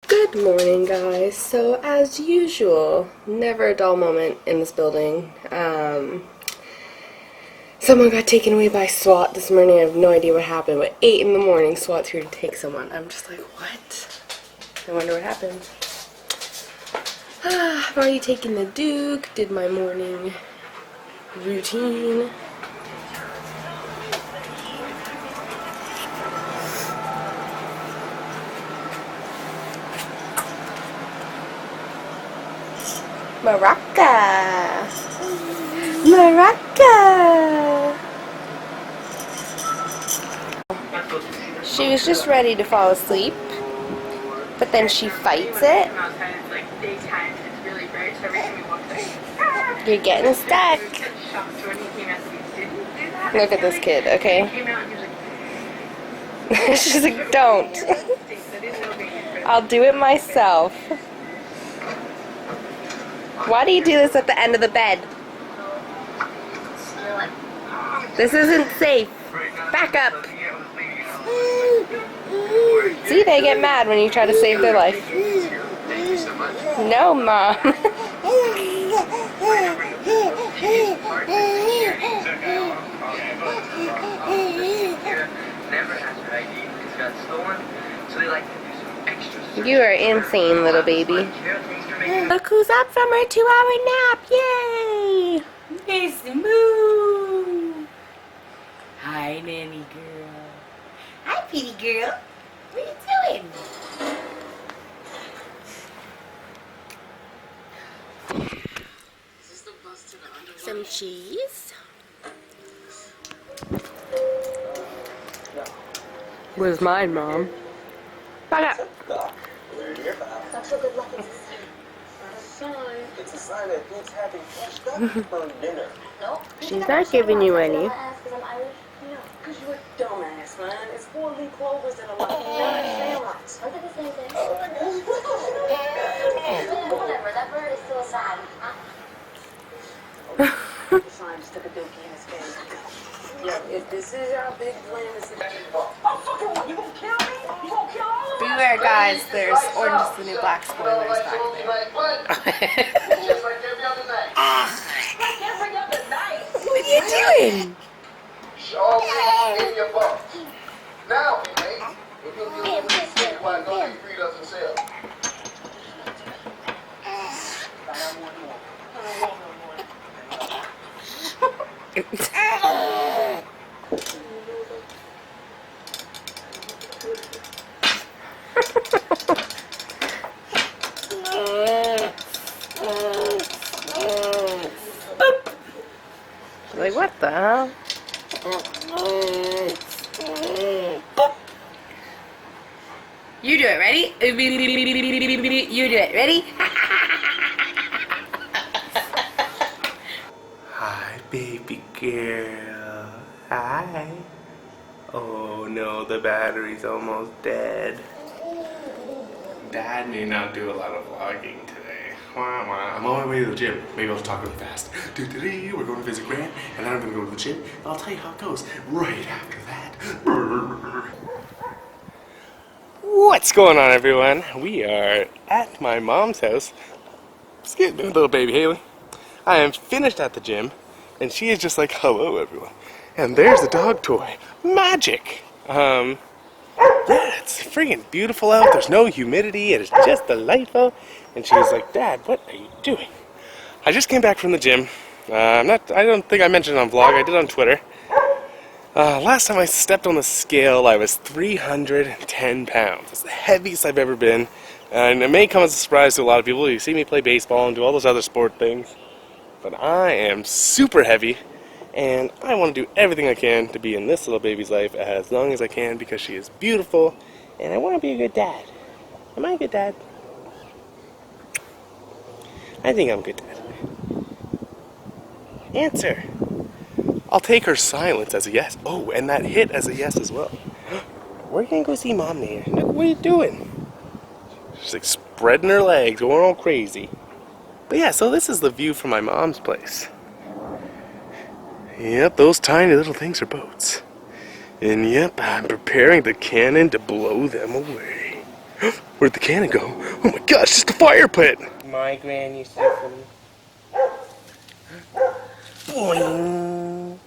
Good morning, guys. So, as usual, never a dull moment in this building. Someone got taken away by SWAT this morning. I have no idea what happened, but 8 in the morning, SWAT's here to take someone. I'm just like, what? I wonder what happened. I've already taken the Duke, did my morning routine. Maraca! Maraca! She was just ready to fall asleep, but then she fights it. You're getting stuck. Look at this kid, okay? She's like, don't. I'll do it myself. Why do you do this at the end of the bed? This isn't safe. Back up. See, they get mad when you try to save their life. No, Mom. You are insane, little baby. Look who's up from her 2-hour nap! Yay! It's Moo! Hi, nanny girl. Hi, pretty girl. What are you doing? Some cheese. Where's mine, Mom? Back up. It's a sign that Pete's having fresh for dinner. She's not giving you any. Because you're a dumbass, man. It's 4-leaf clovers and a lot of sandlights. Look at the same thing. Whatever, that bird is still a sign. The sign just took a dookie in his face. Yeah, if this is our big plan, this is... Oh, fucking, you gonna kill me? You gonna kill all of us? Beware, guys. There's Orange is the New Black spoilers back there. What are you doing? Show me in your book. Now, mate, if you'll do it, we'll see why God freed us and sell. Like, what the hell? You do it, ready? You do it, ready? Hi, baby girl. Hi. Oh no, the battery's almost dead. Dad may not do a lot of vlogging today. Wah, wah. I'm on my way to the gym. Maybe I'll talk really fast. We're going to visit Grant, and then I'm going to go to the gym, and I'll tell you how it goes right after that. What's going on, everyone? We are at my mom's house. Excuse me, little baby Haley. I am finished at the gym, and she is just like, hello, everyone. And there's the dog toy. Magic! Yeah, it's freaking beautiful out. There's no humidity. It is just delightful. And she's like, Dad, what are you doing? I just came back from the gym. I don't think I mentioned it on vlog. I did on Twitter. Last time I stepped on the scale, I was 310 pounds. It's the heaviest I've ever been. And it may come as a surprise to a lot of people. You see me play baseball and do all those other sport things. But I am super heavy. And I want to do everything I can to be in this little baby's life as long as I can because she is beautiful. And I want to be a good dad. Am I a good dad? I think I'm a good dad. Answer. I'll take her silence as a yes. Oh, and that hit as a yes as well. We're gonna go see Mom here. Look, what are you doing? She's like spreading her legs, going all crazy. But yeah, so this is the view from my mom's place. Yep, those tiny little things are boats. And yep, I'm preparing the cannon to blow them away. Where'd the cannon go? Oh my gosh, it's the fire pit! My granny Stephanie. Boing!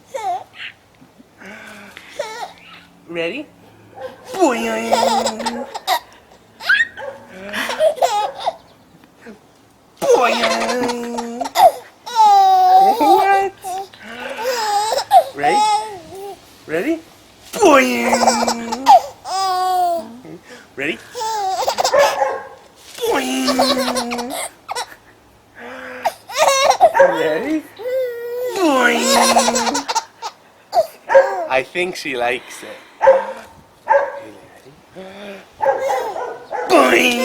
Ready? Boing! Boing! What? Ready? Ready? Boing! Ready? Boing! Ready? Boing! I think she likes it. Boing!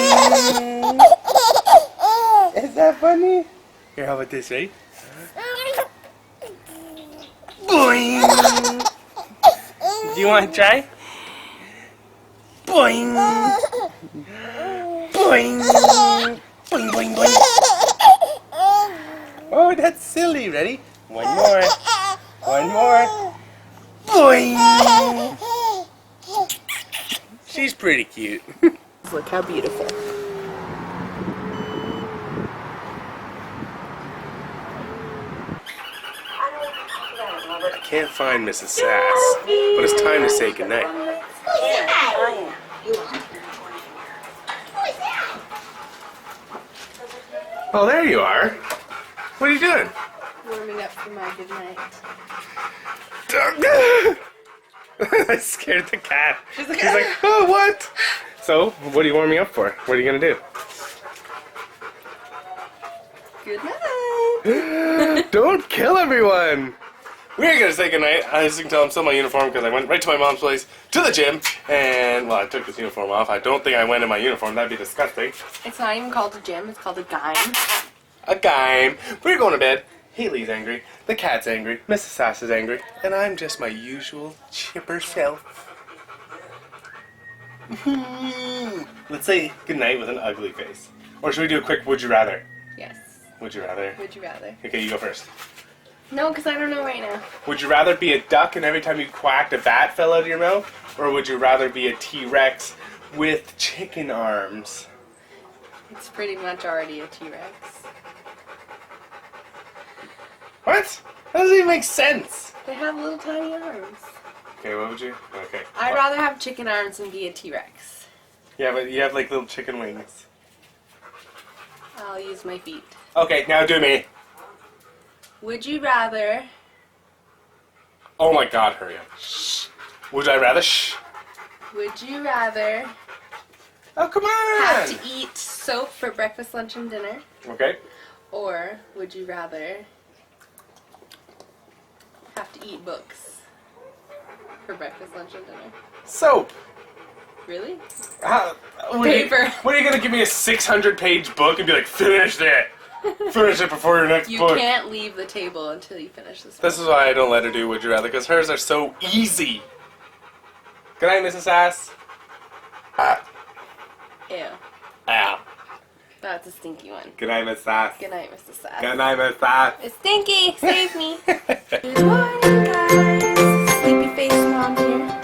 Is that funny? Here, how about this, ready? Boing! Do you want to try? Boing! Boing! Boing, boing, boing! Oh, that's silly. Ready? One more. One more. Boing! She's pretty cute. Look how beautiful. I can't find Mrs. Sass, but it's time to say goodnight. Oh, there you are. What are you doing? Warming up for my good night. I scared the cat. She's like, oh, what? So, what are you warming up for? What are you going to do? Good night. Don't kill everyone. We're going to say goodnight. As you can tell, I'm still in my uniform because I went right to my mom's place, to the gym, and, well, I took this uniform off. I don't think I went in my uniform. That'd be disgusting. It's not even called a gym. It's called a game. A game. We're going to bed. Haley's angry. The cat's angry. Mrs. Sass is angry. And I'm just my usual chipper self. Let's say goodnight with an ugly face. Or should we do a quick would you rather? Yes. Would you rather? Would you rather? Okay, you go first. No, because I don't know right now. Would you rather be a duck and every time you quacked a bat fell out of your mouth? Or would you rather be a T-Rex with chicken arms? It's pretty much already a T-Rex. What? That doesn't even make sense. They have little tiny arms. Okay, what would you? Okay. I'd rather have chicken arms than be a T-Rex. Yeah, but you have like little chicken wings. I'll use my feet. Okay, now do me. Would you rather... Oh my god, hurry up. Shh. Would I rather? Shh. Would you rather Oh, come on! have to eat soap for breakfast, lunch, and dinner? Okay. Or would you rather have to eat books for breakfast, lunch, and dinner? Soap. Really? Paper. What are you gonna give me a 600-page book and be like, finish it? Finish it before your next You book. can't leave the table until you finish this book. This is why I don't let her do Would You Rather, because hers are so easy. Good night, Mrs. Sass. Ah. Ew. Ow. That's a stinky one. Good night, Miss Sass. Good night, Mr. Sass. Good night, Miss Sass. It's stinky! Save me! Good morning, guys. Sleepy face mom here.